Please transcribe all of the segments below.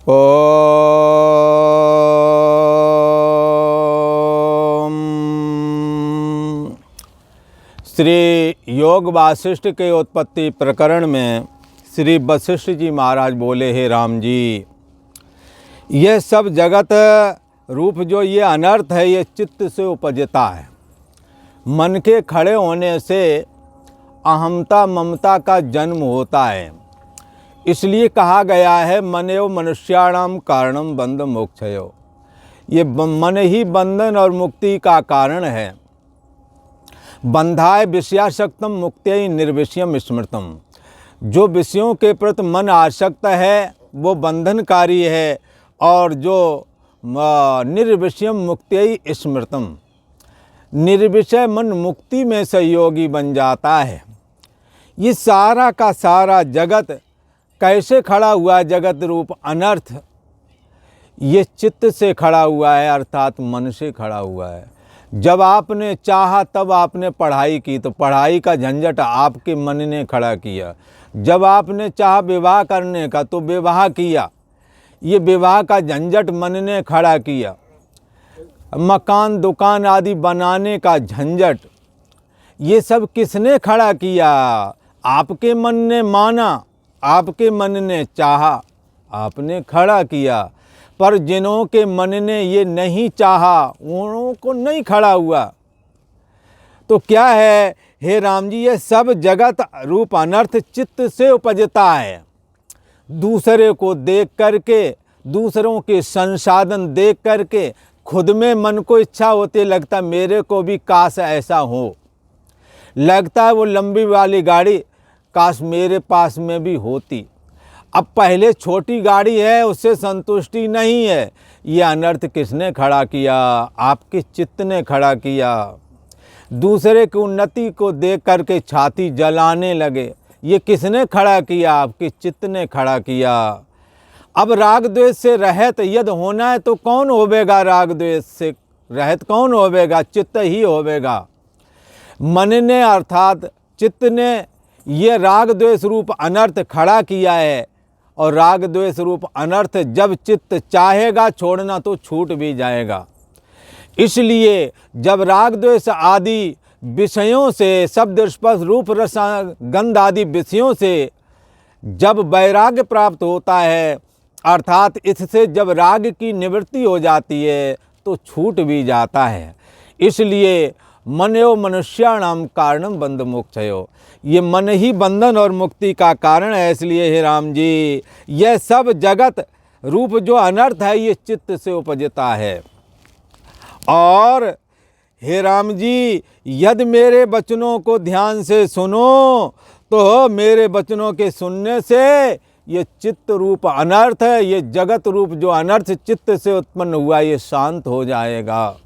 ओम। श्री योग वासिष्ठ के उत्पत्ति प्रकरण में श्री वशिष्ठ जी महाराज बोले, हे राम जी, यह सब जगत रूप जो ये अनर्थ है ये चित्त से उपजता है। मन के खड़े होने से अहमता ममता का जन्म होता है। इसलिए कहा गया है मनेव मनुष्याणाम कारणम बंध मोक्षयो। ये मन ही बंधन और मुक्ति का कारण है। बंधाय विषयासक्तम मुक्त्यै निर्विषयम स्मृतम। जो विषयों के प्रति मन आसक्त है वो बंधनकारी है, और जो निर्विषयम मुक्त्यै स्मृतम, निर्विषय मन मुक्ति में सहयोगी बन जाता है। ये सारा का सारा जगत कैसे खड़ा हुआ है? जगत रूप अनर्थ ये चित्त से खड़ा हुआ है, अर्थात मन से खड़ा हुआ है। जब आपने चाहा तब आपने पढ़ाई की, तो पढ़ाई का झंझट आपके मन ने खड़ा किया। जब आपने चाहा विवाह करने का तो विवाह किया, ये विवाह का झंझट मन ने खड़ा किया। मकान दुकान आदि बनाने का झंझट ये सब किसने खड़ा किया? आपके मन ने माना, आपके मन ने चाहा, आपने खड़ा किया। पर जिन्हों के मन ने ये नहीं चाहा उन्हों को नहीं खड़ा हुआ। तो क्या है हे राम जी, ये सब जगत रूप अनर्थ चित्त से उपजता है। दूसरे को देख करके, दूसरों के संसाधन देख करके खुद में मन को इच्छा होती, लगता मेरे को भी काश ऐसा हो। लगता है वो लंबी वाली गाड़ी काश मेरे पास में भी होती। अब पहले छोटी गाड़ी है उससे संतुष्टि नहीं है। ये अनर्थ किसने खड़ा किया? आपके चित्त ने खड़ा किया। दूसरे की उन्नति को देख करके छाती जलाने लगे, ये किसने खड़ा किया? आपके चित्त ने खड़ा किया। अब राग द्वेष से रहित यदि होना है तो कौन होवेगा? राग द्वेष से रहित कौन होवेगा? चित्त ही होवेगा। मन ने अर्थात चित्त ने ये राग द्वेष रूप अनर्थ खड़ा किया है, और राग द्वेष रूप अनर्थ जब चित्त चाहेगा छोड़ना तो छूट भी जाएगा। इसलिए जब राग द्वेष आदि विषयों से, शब्द स्पर्श रूप रस गंध आदि विषयों से जब वैराग्य प्राप्त होता है, अर्थात इससे जब राग की निवृत्ति हो जाती है तो छूट भी जाता है। इसलिए मनेव मनुष्याणाम कारणम बंध मोक्षयो। ये मन ही बंधन और मुक्ति का कारण है। इसलिए हे राम जी, यह सब जगत रूप जो अनर्थ है ये चित्त से उपजता है। और हे राम जी, यदि मेरे वचनों को ध्यान से सुनो तो मेरे वचनों के सुनने से ये चित्त रूप अनर्थ है, ये जगत रूप जो अनर्थ चित्त से उत्पन्न हुआ ये शांत हो जाएगा।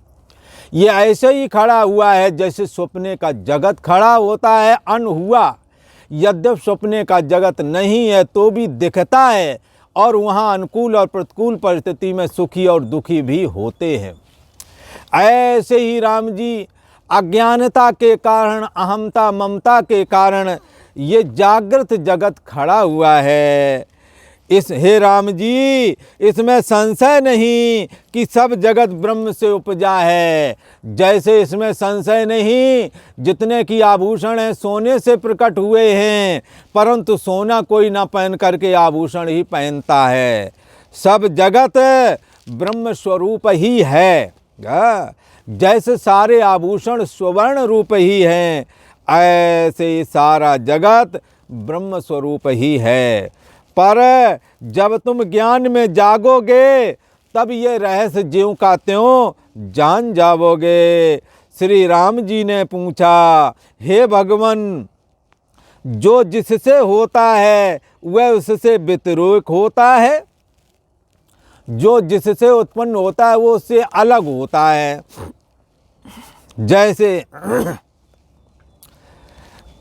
ये ऐसे ही खड़ा हुआ है जैसे सपने का जगत खड़ा होता है अन हुआ। यद्यपि सपने का जगत नहीं है तो भी दिखता है, और वहाँ अनुकूल और प्रतिकूल परिस्थिति में सुखी और दुखी भी होते हैं। ऐसे ही राम जी, अज्ञानता के कारण, अहमता ममता के कारण ये जागृत जगत खड़ा हुआ है। इस हे राम जी, इसमें संशय नहीं कि सब जगत ब्रह्म से उपजा है। जैसे इसमें संशय नहीं जितने की आभूषण हैं सोने से प्रकट हुए हैं, परंतु सोना कोई ना पहन करके आभूषण ही पहनता है। सब जगत ब्रह्म स्वरूप ही है। जैसे सारे आभूषण स्वर्ण रूप ही हैं, ऐसे सारा जगत ब्रह्म स्वरूप ही है। पर जब तुम ज्ञान में जागोगे तब ये रहस्य ज्यों का त्यों जान जाओगे। श्री राम जी ने पूछा, हे भगवान, जो जिससे होता है वह उससे व्यतिरेक होता है, जो जिससे उत्पन्न होता है वो उससे अलग होता है। जैसे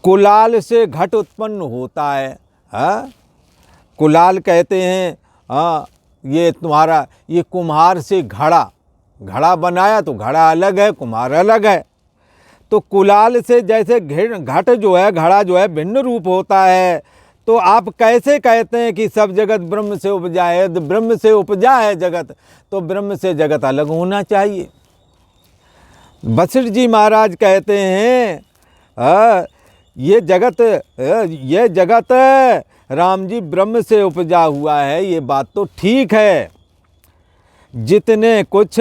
कुलाल से घट उत्पन्न होता है। कुलाल कहते हैं ये तुम्हारा, ये कुम्हार से घड़ा बनाया तो घड़ा अलग है, कुम्हार अलग है। तो कुलाल से जैसे घट जो है, घड़ा जो है भिन्न रूप होता है, तो आप कैसे कहते हैं कि सब जगत ब्रह्म से उपजा है? यदि ब्रह्म से उपजा है जगत, तो ब्रह्म से जगत अलग होना चाहिए। वशिष्ठ जी महाराज कहते हैं ये जगत राम जी ब्रह्म से उपजा हुआ है, ये बात तो ठीक है। जितने कुछ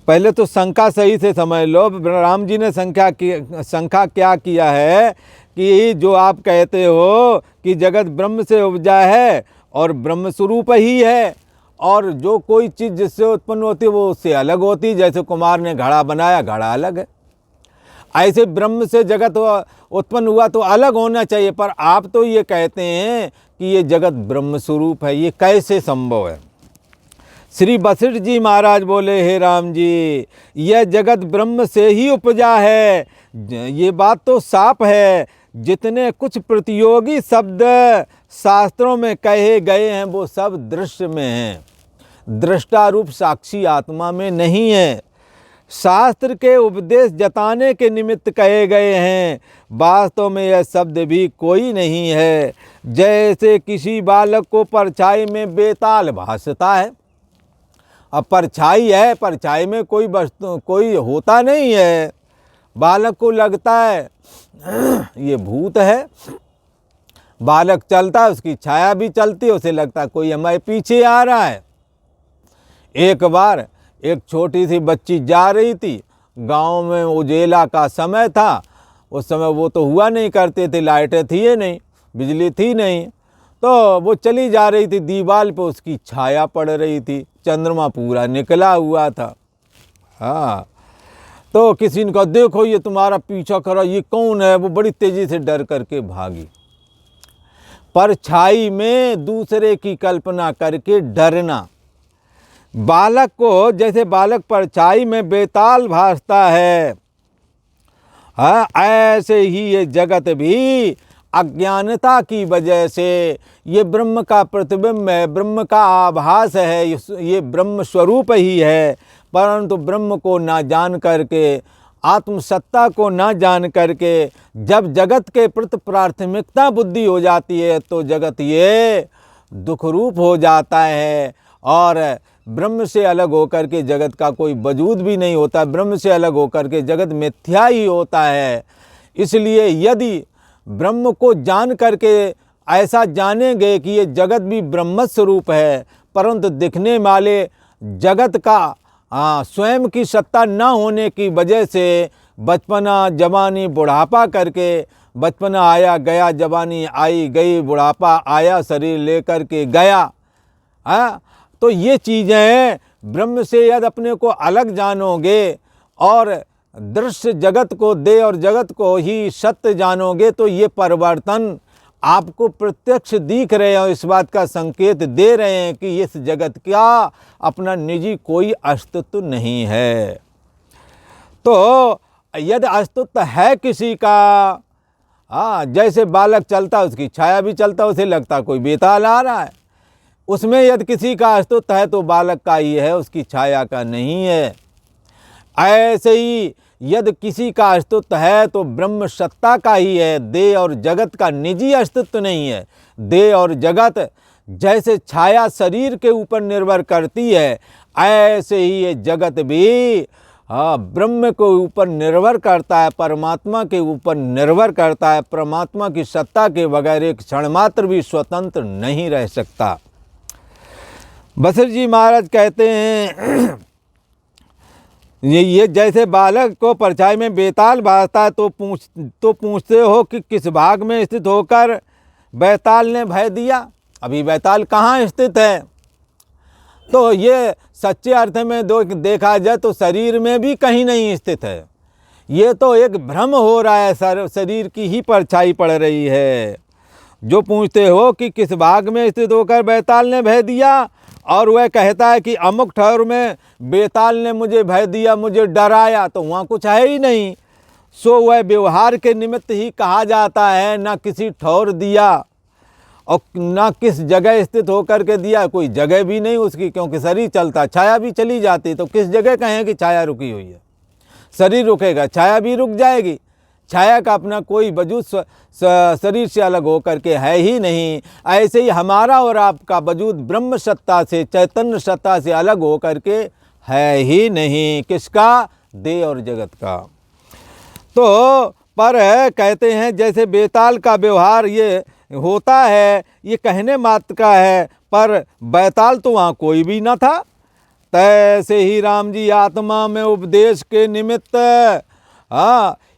पहले तो शंका सही से समझ लो। राम जी ने शंका क्या किया है कि जो आप कहते हो कि जगत ब्रह्म से उपजा है और ब्रह्म स्वरूप ही है, और जो कोई चीज़ जिससे उत्पन्न होती है वो उससे अलग होती है। जैसे कुम्हार ने घड़ा बनाया, घड़ा अलग है, ऐसे ब्रह्म से जगत उत्पन्न हुआ तो अलग होना चाहिए। पर आप तो ये कहते हैं कि ये जगत ब्रह्म स्वरूप है, ये कैसे संभव है? श्री वशिष्ठ जी महाराज बोले, हे राम जी, यह जगत ब्रह्म से ही उपजा है, ये बात तो साफ है। जितने कुछ प्रतियोगी शब्द शास्त्रों में कहे गए हैं वो सब दृश्य में हैं, दृष्टा रूप साक्षी आत्मा में नहीं है। शास्त्र के उपदेश जताने के निमित्त कहे गए हैं, वास्तव में यह शब्द भी कोई नहीं है। जैसे किसी बालक को परछाई में बेताल भासता है। अब परछाई है, परछाई में कोई वस्तु कोई होता नहीं है, बालक को लगता है ये भूत है। बालक चलता है, उसकी छाया भी चलती है, उसे लगता है कोई हमारे पीछे आ रहा है। एक बार एक छोटी सी बच्ची जा रही थी, गांव में उजेला का समय था, उस समय वो तो हुआ नहीं करते थे, लाइटें थी ही नहीं, बिजली थी नहीं, तो वो चली जा रही थी, दीवार पे उसकी छाया पड़ रही थी, चंद्रमा पूरा निकला हुआ था। हाँ, तो किसी ने कहा, देखो ये तुम्हारा पीछा करा, ये कौन है? वो बड़ी तेजी से डर करके भागी। परछाई में दूसरे की कल्पना करके डरना। बालक को, जैसे बालक परछाई में बेताल भासता है, हाँ, ऐसे ही ये जगत भी अज्ञानता की वजह से ये ब्रह्म का प्रतिबिंब है, ब्रह्म का आभास है, ये ब्रह्म स्वरूप ही है। परंतु ब्रह्म को ना जान करके, आत्मसत्ता को ना जान करके जब जगत के प्रति प्राथमिकता बुद्धि हो जाती है तो जगत ये दुख रूप हो जाता है, और ब्रह्म से अलग होकर के जगत का कोई वजूद भी नहीं होता। ब्रह्म से अलग होकर के जगत मिथ्या ही होता है। इसलिए यदि ब्रह्म को जान करके ऐसा जानेंगे कि ये जगत भी ब्रह्म स्वरूप है, परंतु दिखने वाले जगत का स्वयं की सत्ता न होने की वजह से बचपना, जवानी, बुढ़ापा करके, बचपना आया गया, जवानी आई गई, बुढ़ापा आया, शरीर लेकर के गया, तो ये चीज़ें ब्रह्म से यदि अपने को अलग जानोगे और दृश्य जगत को दे और जगत को ही सत्य जानोगे तो ये परिवर्तन आपको प्रत्यक्ष दिख रहे हैं और इस बात का संकेत दे रहे हैं कि इस जगत का अपना निजी कोई अस्तित्व नहीं है। तो यदि अस्तित्व है किसी का, जैसे बालक चलता उसकी छाया भी चलता, उसे लगता कोई बेताल आ रहा है, उसमें यदि किसी का अस्तित्व है तो बालक का ही है, उसकी छाया का नहीं है। ऐसे ही यदि किसी का अस्तित्व है तो ब्रह्म सत्ता का ही है, देह और जगत का निजी अस्तित्व नहीं है। देह और जगत जैसे छाया शरीर के ऊपर निर्भर करती है, ऐसे ही ये जगत भी ब्रह्म के ऊपर निर्भर करता है, परमात्मा के ऊपर निर्भर करता है। परमात्मा की सत्ता के बगैर एक क्षण मात्र भी स्वतंत्र नहीं रह सकता। वशिष्ठ जी महाराज कहते हैं ये जैसे बालक को परछाई में बेताल भासता है तो पूछते हो कि किस भाग में स्थित होकर बेताल ने भय दिया। अभी बेताल कहाँ स्थित है? तो ये सच्चे अर्थ में देखा जाए तो शरीर में भी कहीं नहीं स्थित है। ये तो एक भ्रम हो रहा है, शरीर की ही परछाई पड़ रही है। जो पूछते हो कि किस भाग में स्थित होकर बेताल ने भय दिया, और वह कहता है कि अमुक ठौर में बेताल ने मुझे भय दिया, मुझे डराया, तो वहाँ कुछ है ही नहीं। सो वह व्यवहार के निमित्त ही कहा जाता है, ना किसी ठौर दिया और ना किस जगह स्थित होकर के दिया, कोई जगह भी नहीं उसकी, क्योंकि शरीर चलता, छाया भी चली जाती, तो किस जगह कहें कि छाया रुकी हुई है। शरीर रुकेगा, छाया भी रुक जाएगी। छाया का अपना कोई वजूद शरीर से अलग हो करके है ही नहीं। ऐसे ही हमारा और आपका वजूद ब्रह्म सत्ता से, चैतन्य सत्ता से अलग हो करके है ही नहीं। किसका? देह और जगत का। तो पर कहते हैं जैसे बेताल का व्यवहार ये होता है, ये कहने मात्र का है, पर बैताल तो वहाँ कोई भी न था। तैसे ही राम जी आत्मा में उपदेश के निमित्त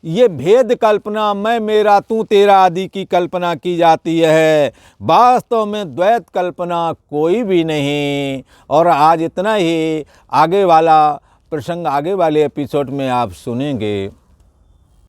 ये भेद कल्पना, मैं मेरा तू तेरा आदि की कल्पना की जाती है। वास्तव में द्वैत कल्पना कोई भी नहीं। और आज इतना ही, आगे वाला प्रसंग आगे वाले एपिसोड में आप सुनेंगे।